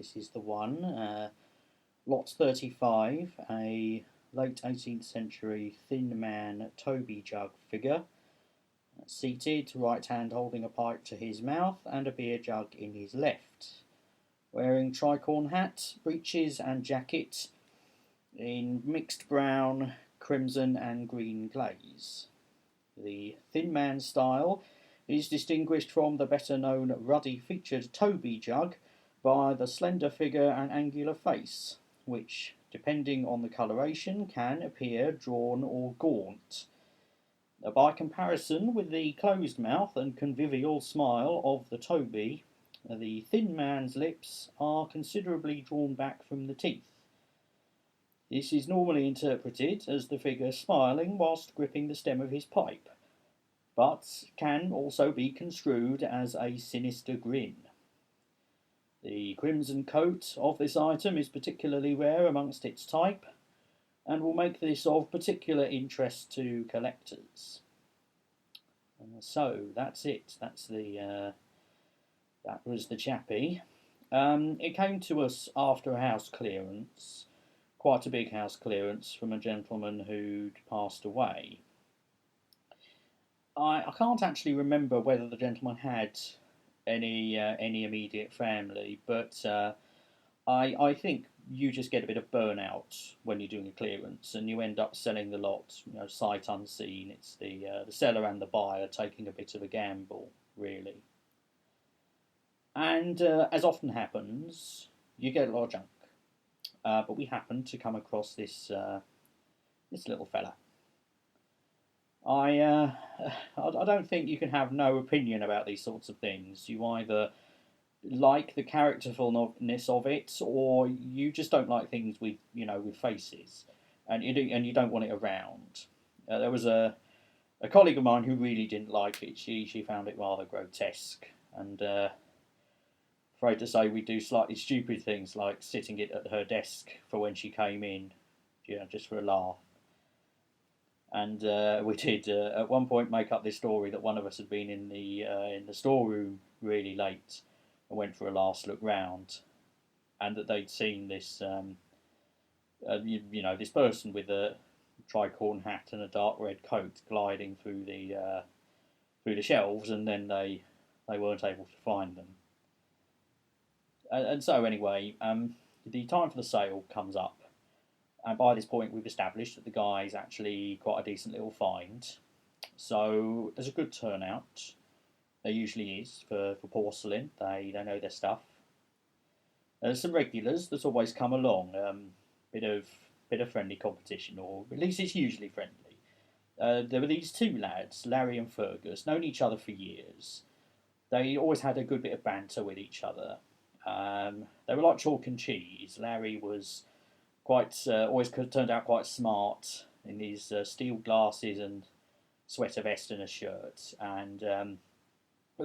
This is the one. Lot 35, a late 18th century thin man Toby Jug figure, seated, right hand holding a pipe to his mouth and a beer jug in his left, wearing tricorn hat, breeches and jacket in mixed brown, crimson and green glaze. The thin man style is distinguished from the better known ruddy featured Toby Jug by the slender figure and angular face, which, depending on the coloration, can appear drawn or gaunt. By comparison with the closed mouth and convivial smile of the Toby, the thin man's lips are considerably drawn back from the teeth. This is normally interpreted as the figure smiling whilst gripping the stem of his pipe, but can also be construed as a sinister grin. The crimson coat of this item is particularly rare amongst its type, and will make this of particular interest to collectors. So that's it. That was the chappie. It came to us after a house clearance, quite a big house clearance from a gentleman who'd passed away. I can't actually remember whether the gentleman had any immediate family, but I think you just get a bit of burnout when you're doing a clearance, and you end up selling the lot, sight unseen. It's the seller and the buyer taking a bit of a gamble, really. And as often happens, you get a lot of junk. But we happened to come across this little fella. I don't think you can have no opinion about these sorts of things. You either like the characterfulness of it, or you just don't like things with faces, and you don't want it around. There was a colleague of mine who really didn't like it. She found it rather grotesque, and afraid to say we do slightly stupid things like sitting it at her desk for when she came in, just for a laugh. And we did at one point make up this story that one of us had been in the storeroom really late and went for a last look round, and that they'd seen this this person with a tricorn hat and a dark red coat gliding through the shelves, and then they weren't able to find them. And so anyway, the time for the sale comes up. And by this point, we've established that the guy's actually quite a decent little find. So there's a good turnout. There usually is for porcelain. They know their stuff. There's some regulars that always come along. Bit of friendly competition, or at least it's usually friendly. There were these two lads, Larry and Fergus, known each other for years. They always had a good bit of banter with each other. They were like chalk and cheese. Larry was always turned out quite smart in these steel glasses and sweater vest and a shirt, and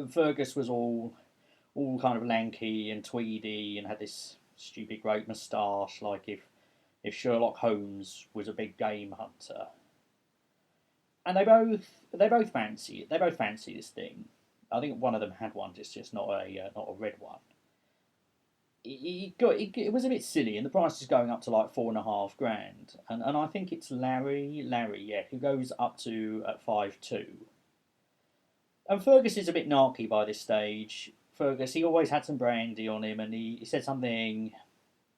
Fergus was all kind of lanky and tweedy and had this stupid great moustache, like if Sherlock Holmes was a big game hunter. And they both fancy this thing. I think one of them had one, just not a red one. It was a bit silly, and the price is going up to like $4,500, and I think it's Larry, who goes up to at 5.2. And Fergus is a bit narky by this stage. Fergus, he always had some brandy on him, and he said something.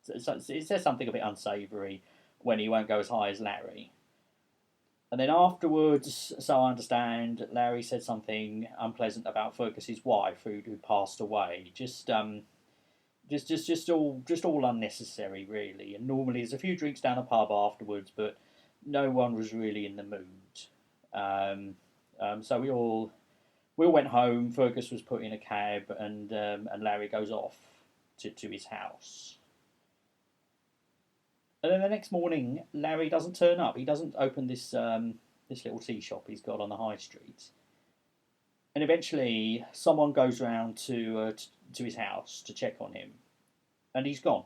He says something a bit unsavoury when he won't go as high as Larry. And then afterwards, so I understand, Larry said something unpleasant about Fergus's wife who passed away. Just all unnecessary, really. And normally there's a few drinks down the pub afterwards, but no one was really in the mood. So we all went home. Fergus was put in a cab, and Larry goes off to his house. And then the next morning, Larry doesn't turn up. He doesn't open this little tea shop he's got on the high street. And eventually, someone goes round to his house to check on him, and he's gone.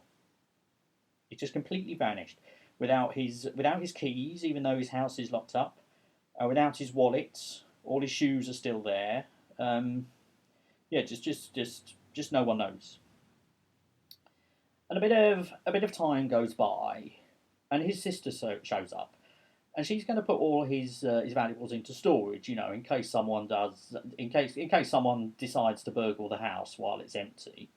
He's just completely vanished, without his keys, even though his house is locked up, without his wallet. All his shoes are still there. Just no one knows. a bit of time goes by, and his sister shows up, and she's going to put all his valuables into storage, in case in case someone decides to burgle the house while it's empty.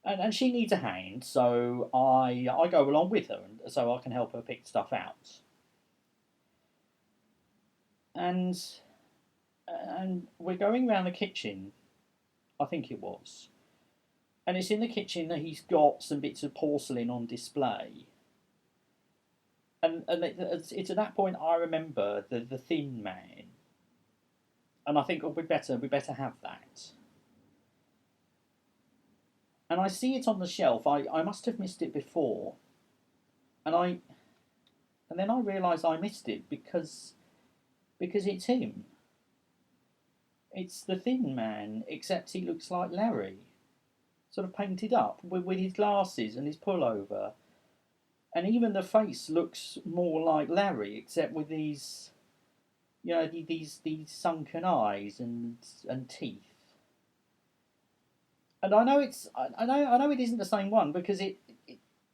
And she needs a hand, so I go along with her, so I can help her pick stuff out. And we're going around the kitchen, I think it was, and it's in the kitchen that he's got some bits of porcelain on display. And it's at that point I remember the Thin Man, and I think, oh, we better have that. And I see it on the shelf. I must have missed it before, and then I realise I missed it because it's him. It's the Thin Man, except he looks like Larry, sort of painted up with his glasses and his pullover. And even the face looks more like Larry, except with these, these sunken eyes and teeth. And I know it isn't the same one because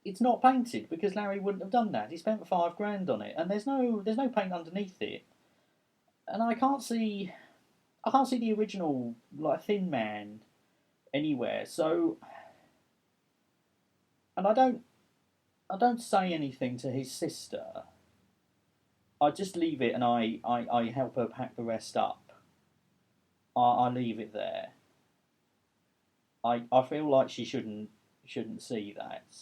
it's not painted, because Larry wouldn't have done that. He spent £5,000 on it, and there's no paint underneath it. And I can't see the original Thin Man anywhere. So, and I don't say anything to his sister. I just leave it, and I help her pack the rest up. I leave it there. I feel like she shouldn't see that.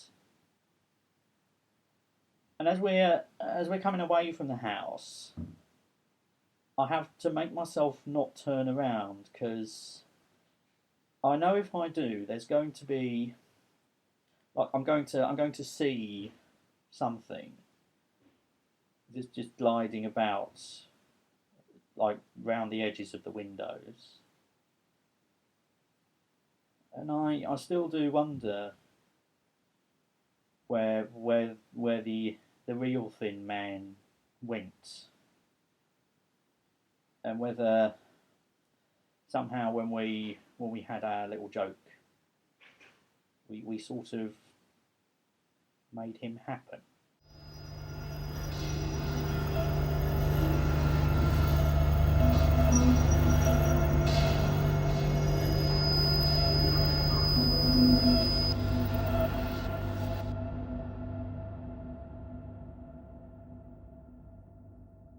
And as we're coming away from the house, I have to make myself not turn around, because I know if I do, there's going to be I'm going to see something just gliding about, round the edges of the windows. And I still do wonder where the real Thin Man went, and whether somehow when we had our little joke, we sort of made him happen.